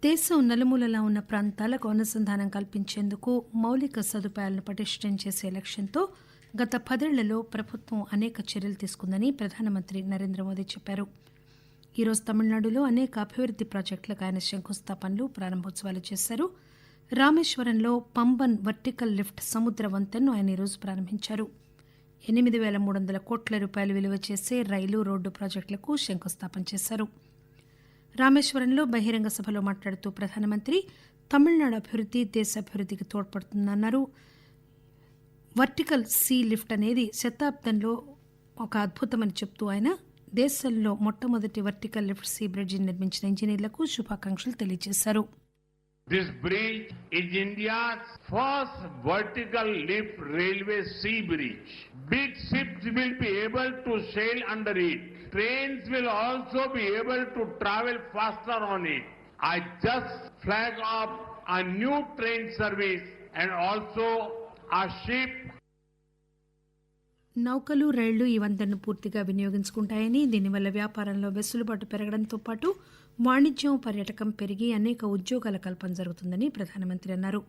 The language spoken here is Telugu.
దేశం నలుమూలలా ఉన్న ప్రాంతాలకు అనుసంధానం కల్పించేందుకు మౌలిక సదుపాయాలను పటిష్టం చేసే లక్ష్యంతో గత 10 ఏళ్లలో ప్రభుత్వం అనేక చర్యలు తీసుకుందని ప్రధానమంత్రి నరేంద్ర మోదీ చెప్పారు. ఈరోజు తమిళనాడులో అనేక అభివృద్ది ప్రాజెక్టులకు ఆయన శంకుస్థాపనలు, ప్రారంభోత్సవాలు చేశారు. రామేశ్వరంలో పంబన్ వర్టికల్ లిఫ్ట్ సముద్ర వంతెనను ఆయన ఈరోజు ప్రారంభించారు. 8,300 కోట్ల రూపాయలు విలువ చేసే రైలు, రోడ్డు ప్రాజెక్టులకు శంకుస్థాపన చేశారు. రామేశ్వరంలో బహిరంగ సభలో మాట్లాడుతూ ప్రధానమంత్రి తమిళనాడు అభివృద్ది దేశ అభివృద్దికి తోడ్పడుతుందన్నారు. వర్టికల్ సీ లిఫ్ట్ అనేది శతాబ్దంలో ఒక అద్భుతమని చెప్తూ ఆయన దేశంలో మొట్టమొదటి వర్టికల్ లిఫ్ట్ సీ బ్రిడ్జిని నిర్మించిన ఇంజనీర్లకు శుభాకాంక్షలు తెలియజేశారు. This bridge is India's first vertical lift railway sea bridge. Big ships will be able to sail under it. Trains will also be able to travel faster on it. I just flag off a new train service and also a ship. నౌకలు, రైళ్లు ఈ వంతెనను పూర్తిగా వినియోగించుకుంటాయని, దీనివల్ల వ్యాపారంలో వెసులుబాటు పెరగడంతో పాటు వాణిజ్యం, పర్యాటకం పెరిగి అనేక ఉద్యోగాల కల్పన జరుగుతుందని ప్రధానమంత్రి అన్నారు.